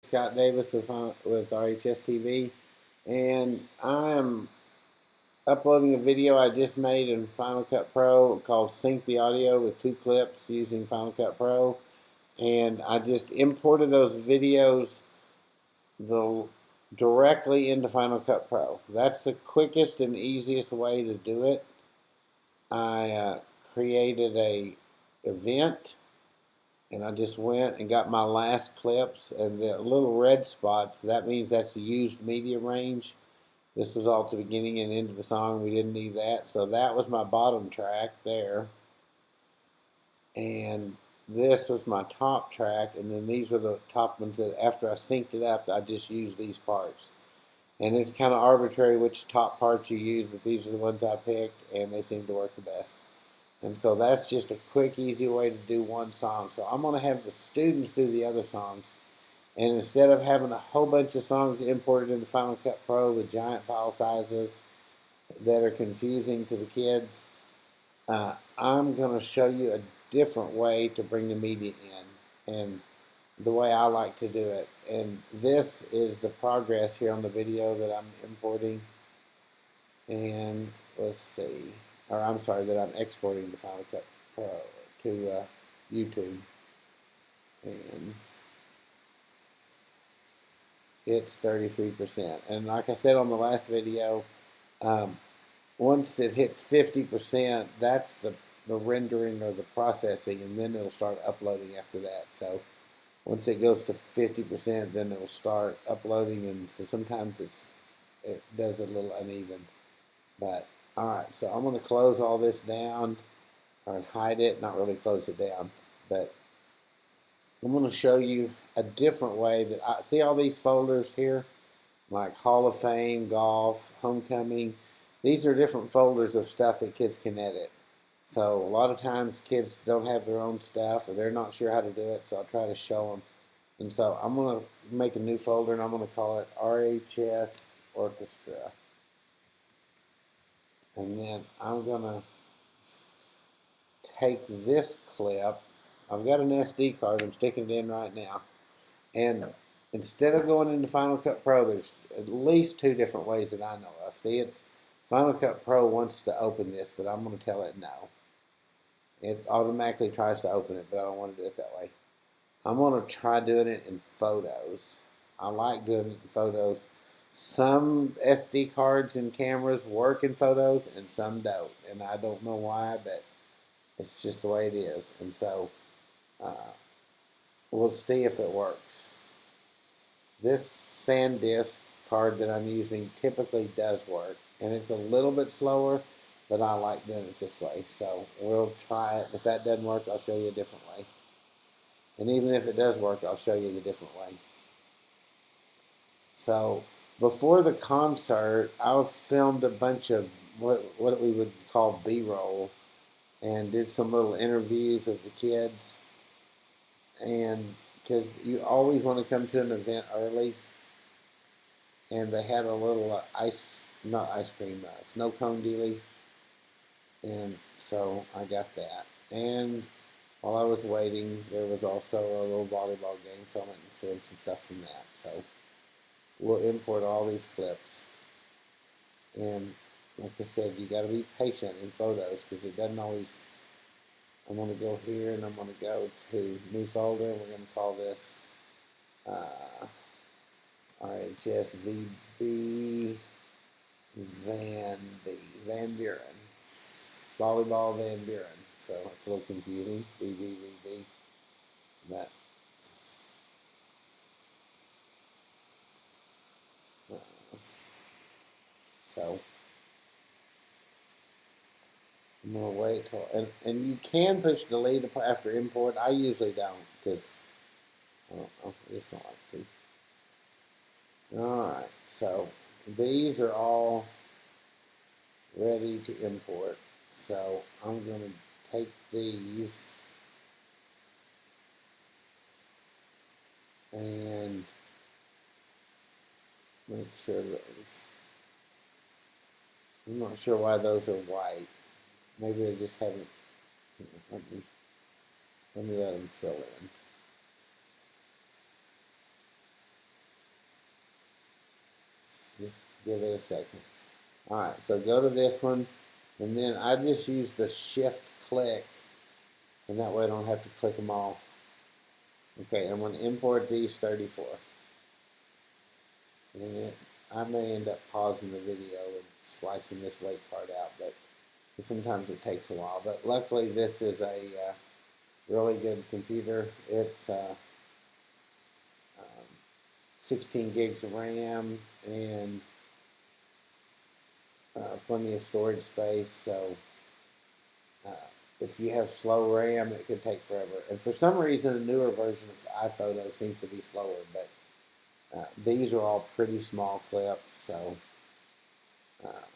Scott Davis with RHSTV, and I'm uploading a video I just made in Final Cut Pro called Sync the Audio with 2 clips using Final Cut Pro, and I just imported those videos directly into Final Cut Pro. That's the quickest and easiest way to do it. I created a event, and I just went and got my last clips, and the little red spots, that means that's the used media range. This was all at the beginning and end of the song. We didn't need that. So that was my bottom track there. And this was my top track. And then these were the top ones that after I synced it up, I just used these parts. And it's kind of arbitrary which top parts you use, but these are the ones I picked, and they seem to work the best. And so that's just a quick, easy way to do one song. So I'm going to have the students do the other songs. And instead of having a whole bunch of songs imported into Final Cut Pro with giant file sizes that are confusing to the kids, I'm going to show you a different way to bring the media in, and the way I like to do it. And this is the progress here on the video that I'm importing. And let's see, or I'm sorry, that I'm exporting to Final Cut Pro to YouTube. And it's 33%. And like I said on the last video, once it hits 50%, that's the rendering or the processing, and then it'll start uploading after that. So once it goes to 50%, then it'll start uploading, and so sometimes it does a little uneven. But all right, so I'm going to close all this down, or hide it, not really close it down, but I'm going to show you a different way that I see all these folders here, like Hall of Fame, Golf, Homecoming. These are different folders of stuff that kids can edit. So a lot of times kids don't have their own stuff, or they're not sure how to do it, so I'll try to show them. And so I'm going to make a new folder, and I'm going to call it RHS Orchestra. And then I'm going to take this clip. I've got an SD card. I'm sticking it in right now. And instead of going into Final Cut Pro, there's at least 2 different ways that I know of. See, it's Final Cut Pro wants to open this, but I'm going to tell it no. It automatically tries to open it, but I don't want to do it that way. I'm going to try doing it in photos. I like doing it in photos. Some SD cards and cameras work in photos, and some don't. And I don't know why, but it's just the way it is. And so we'll see if it works. This SanDisk card that I'm using typically does work, and it's a little bit slower, but I like doing it this way. So we'll try it. If that doesn't work, I'll show you a different way. And even if it does work, I'll show you the different way. So before the concert, I filmed a bunch of what we would call B-roll, and did some little interviews of the kids. And because you always want to come to an event early, and they had a little snow cone dealie, and so I got that. And while I was waiting, there was also a little volleyball game, so I went and filmed some stuff from that. So we'll import all these clips. And like I said, you got to be patient in photos, because it doesn't always. I'm going to go here, and I'm going to go to new folder, and we're going to call this RHSVB Van Buren. Volleyball Van Buren. So it's a little confusing. VVVB. But so I'm going to wait till, and you can push delete after import. I usually don't, because I just don't like to. Alright, so these are all ready to import. So I'm going to take these and make sure those. I'm not sure why those are white. Maybe they just haven't. Let me let them fill in. Give it a second. All right, so go to this one, and then I just use the shift click, and that way I don't have to click them all. Okay, I'm going to import these 34. And I may end up pausing the video and splicing this weight part out, but sometimes it takes a while. But luckily, this is a really good computer. It's 16 gigs of RAM and plenty of storage space. So if you have slow RAM, it could take forever. And for some reason, the newer version of iPhoto seems to be slower, but these are all pretty small clips. So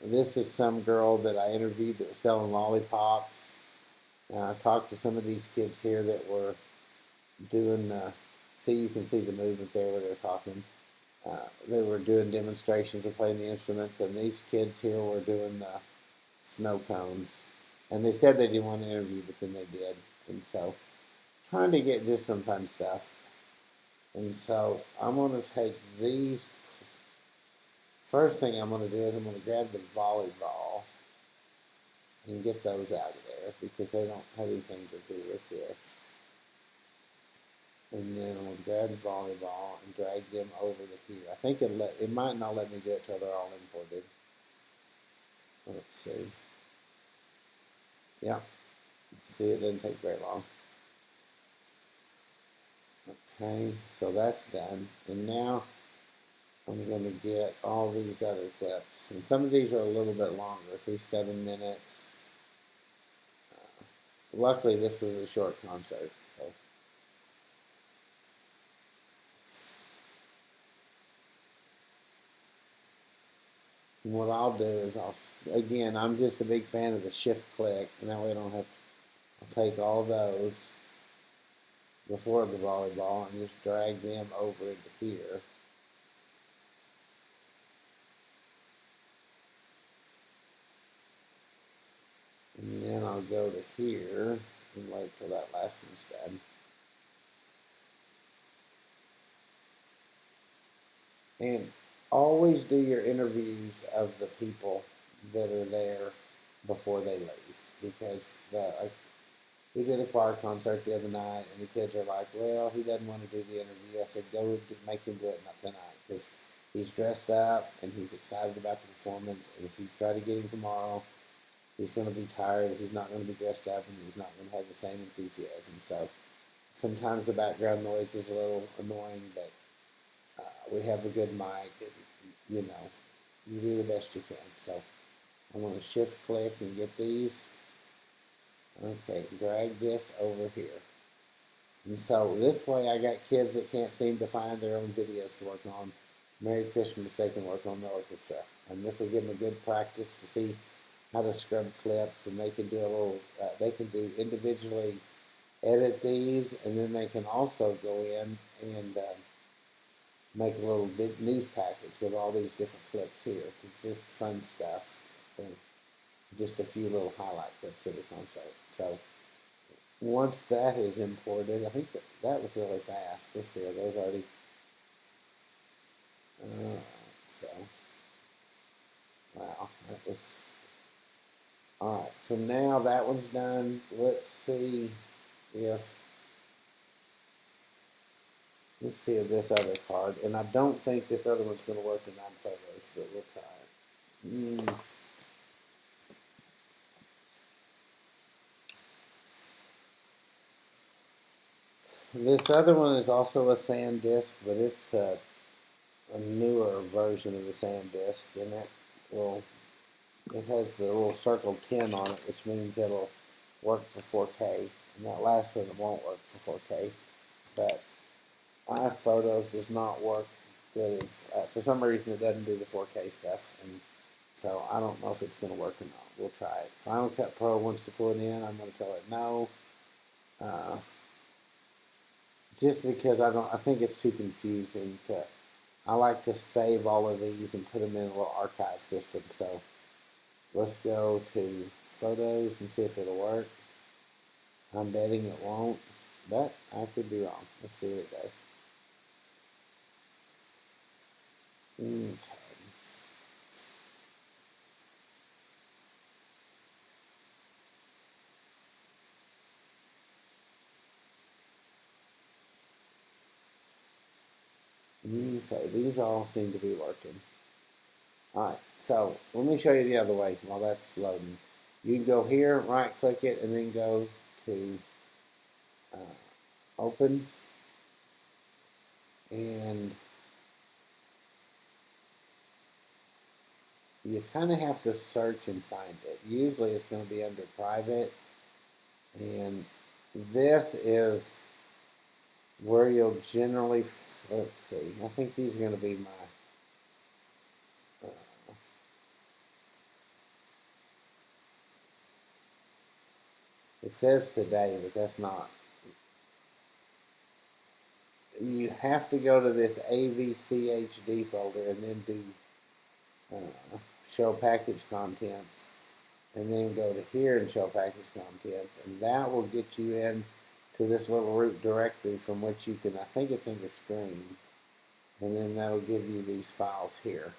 this is some girl that I interviewed that was selling lollipops. I talked to some of these kids here that were doing, see, you can see the movement there where they're talking. They were doing demonstrations of playing the instruments, and these kids here were doing the snow cones. And they said they didn't want to interview, but then they did. And so, trying to get just some fun stuff. And so, I'm going to take these. First thing I'm going to do is I'm going to grab the volleyball and get those out of there because they don't have anything to do with this. And then I'm going to grab the volleyball and drag them over to here. I think it might not let me do it till they're all imported. Let's see. Yeah. See, it didn't take very long. Okay, so that's done. And now I'm going to get all these other clips. And some of these are a little bit longer. See, 7 minutes. Luckily, this was a short concert. So. And what I'll do is again, I'm just a big fan of the shift click, and that way I don't have to, I'll take all those before the volleyball and just drag them over into here. And then I'll go to here and wait till that last one's done. And always do your interviews of the people that are there before they leave, because we did a choir concert the other night, and the kids are like, well, he doesn't want to do the interview. I said, go make him do it tonight, because he's dressed up, and he's excited about the performance, and if you try to get him tomorrow, he's going to be tired, he's not going to be dressed up, and he's not going to have the same enthusiasm. So sometimes the background noise is a little annoying, but we have a good mic, and, you know, you do the best you can. So I'm going to shift click and get these. Okay, drag this over here. And so this way I got kids that can't seem to find their own videos to work on. Merry Christmas, they can work on the orchestra. And this will give them a good practice to see how to scrub clips, and they can do a little, they can do individually edit these, and then they can also go in and make a little news package with all these different clips here. It's just fun stuff. Just a few little highlight clips of the concert. So once that is imported, I think that was really fast. Let's see, are those already? So, wow, that was, all right. So now that one's done. Let's see if this other card, and I don't think this other one's going to work in non-photos, but we'll try it. This other one is also a SanDisk, but it's a newer version of the SanDisk, and it has the little circle 10 on it, which means it'll work for 4K. And that last one won't work for 4K, but iPhotos does not work good. For some reason, it doesn't do the 4K stuff, and so I don't know if it's going to work or not. We'll try it. Final Cut Pro wants to pull it in. I'm going to tell it no. Just because I think it's too confusing I like to save all of these and put them in a little archive system. So let's go to Photos and see if it'll work. I'm betting it won't, but I could be wrong. Let's see what it does. Okay. Okay, these all seem to be working. Alright, so let me show you the other way while that's loading. You can go here, right click it, and then go to open, and you kind of have to search and find it. Usually it's going to be under private, and this is where you'll generally, let's see, I think these are going to be my, it says today, but that's not. You have to go to this AVCHD folder and then do show package contents, and then go to here and show package contents, and that will get you in to this little root directory from which you can, I think it's under stream, and then that'll give you these files here.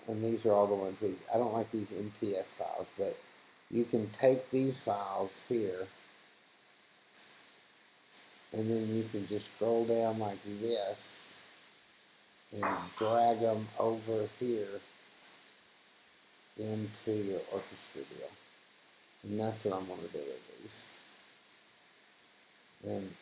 And these are all the ones I don't like these MTS files, but you can take these files here, and then you can just scroll down like this and drag them over here into your orchestra deal. And that's what I'm going to do with these. And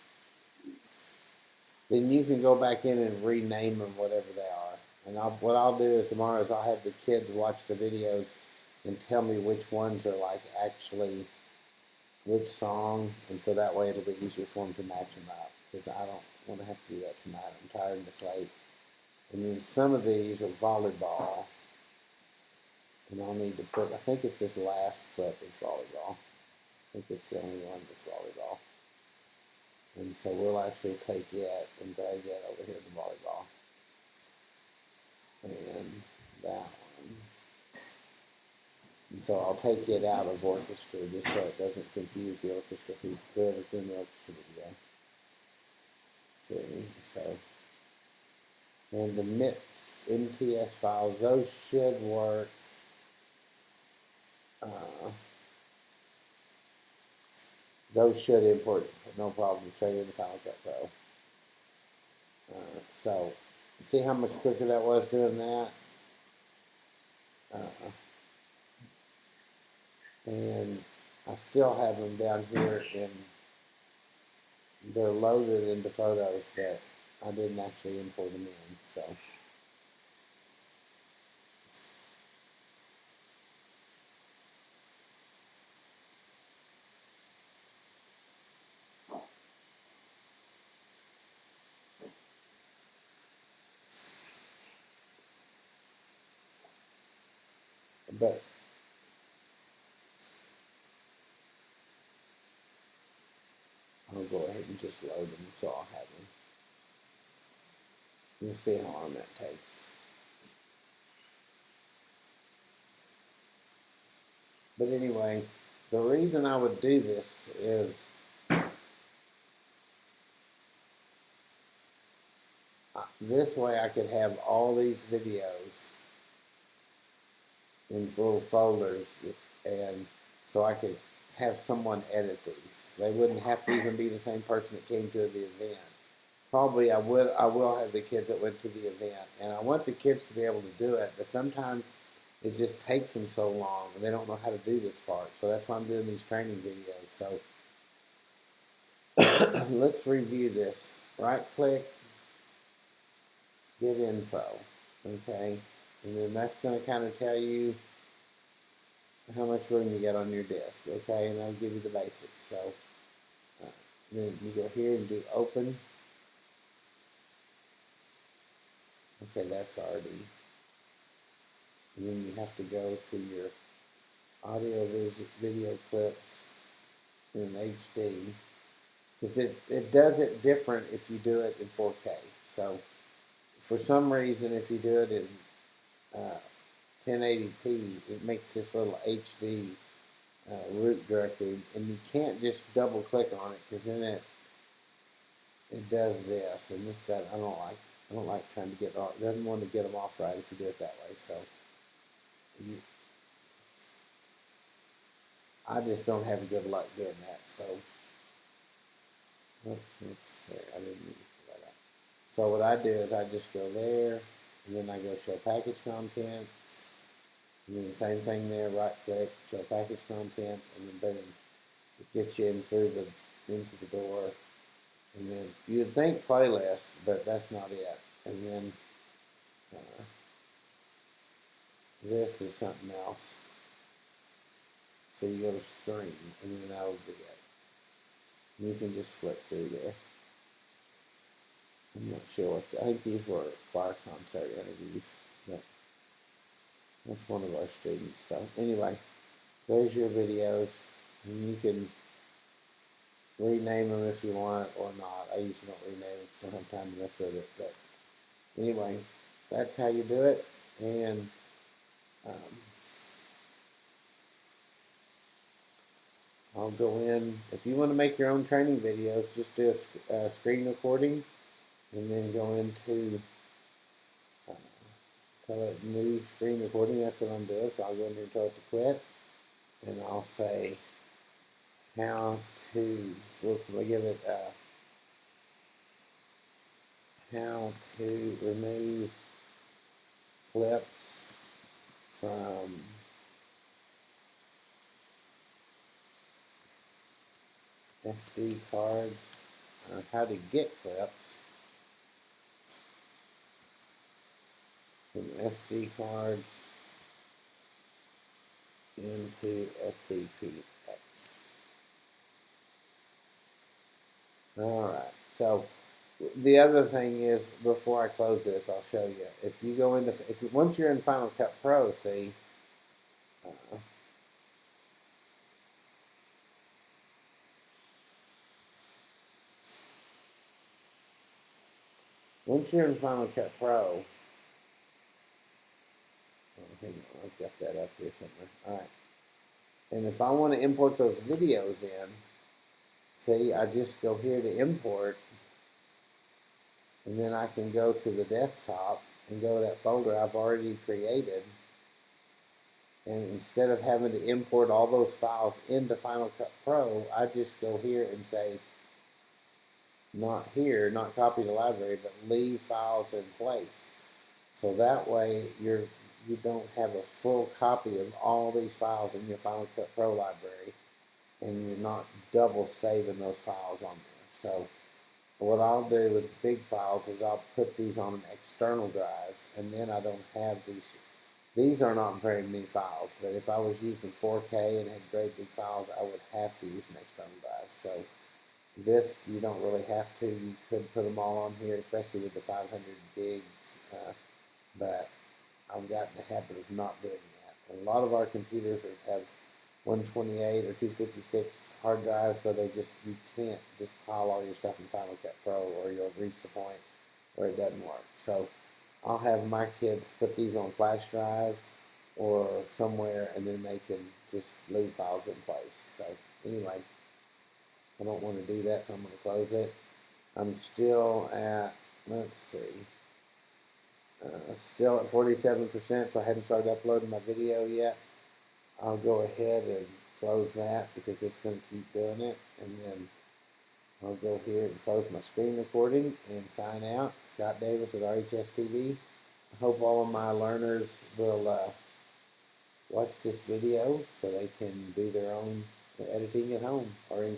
then you can go back in and rename them whatever they are. And what I'll do is tomorrow is I'll have the kids watch the videos and tell me which ones are like actually which song, and so that way it'll be easier for them to match them up, because I don't want to have to do that tonight. I'm tired and it's late. And then some of these are volleyball, and I'll need to put, I think it's this last clip is volleyball. I think it's the only one that's volleyball. And so we'll actually take it and drag it over here to volleyball. And that one. And so I'll take it out of orchestra just so it doesn't confuse the orchestra people, whoever's doing the orchestra video. See, so. And the MTS files, those should work. Those should import no problem straight into Final Cut Pro. So, see how much quicker that was doing that? And I still have them down here, and they're loaded into photos, but I didn't actually import them in. So. But I'll go ahead and just load them so I'll have them. We'll see how long that takes. But anyway, the reason I would do this is this way I could have all these videos in full folders, and so I could have someone edit these. They wouldn't have to even be the same person that came to the event. Probably I will have the kids that went to the event, and I want the kids to be able to do it, but sometimes it just takes them so long and they don't know how to do this part. So that's why I'm doing these training videos. So let's review this. Right click, get info, okay? And then that's going to kind of tell you how much room you got on your disk, okay? And that'll give you the basics. So then you go here and do open. Okay, that's already. And then you have to go to your audio video clips in HD, because it does it different if you do it in 4K. So for some reason, if you do it in 1080p, it makes this little HD root directory, and you can't just double click on it, because then it does this, and this stuff I don't like trying to get off. It doesn't want to get them off right if you do it that way. So I just don't have good luck doing that. So oops, I didn't mean to put that up. So what I do is I just go there, and then I go show package contents, and then same thing there, right click, show package contents, and then boom, it gets you in through into the door. And then you'd think playlist, but that's not it. And then this is something else. So you go to stream, and then that'll be it. And you can just flip through there. I'm not sure what, I think these were choir concert interviews, but that's one of our students. So anyway, there's your videos, and you can rename them if you want or not. I usually don't rename them because I don't have time to mess with it. But anyway, that's how you do it. And I'll go in. If you want to make your own training videos, just do a screen recording and then go into tell it new screen recording. That's what I'm doing. So I'll go in here and tell it to quit. And I'll say how to, we'll give it how to remove clips from SD cards, or how to get clips from SD cards into FCPX. Alright, so the other thing is, before I close this, I'll show you. If you go into, once you're in Final Cut Pro, see, once you're in Final Cut Pro, hang on, I've got that up here somewhere. Alright. And if I want to import those videos in, see, I just go here to import, and then I can go to the desktop and go to that folder I've already created. And instead of having to import all those files into Final Cut Pro, I just go here and say, not here, not copy to library, but leave files in place. So that way you don't have a full copy of all these files in your Final Cut Pro library, and you're not double saving those files on there. So what I'll do with big files is I'll put these on an external drive, and then I don't have these. These are not very many files, but if I was using 4K and had great big files, I would have to use an external drive. So this, you don't really have to. You could put them all on here, especially with the 500 gigs, but I've gotten the habit of not doing that. And a lot of our computers have 128 or 256 hard drives, so you can't just pile all your stuff in Final Cut Pro, or you'll reach the point where it doesn't work. So I'll have my kids put these on flash drive or somewhere, and then they can just leave files in place. So anyway, I don't want to do that, so I'm going to close it. I'm still at, let's see, still at 47%, so I hadn't started uploading my video yet. I'll go ahead and close that because it's going to keep doing it, and then I'll go here and close my screen recording and sign out. Scott Davis with RHSTV. I hope all of my learners will watch this video so they can do their own editing at home or in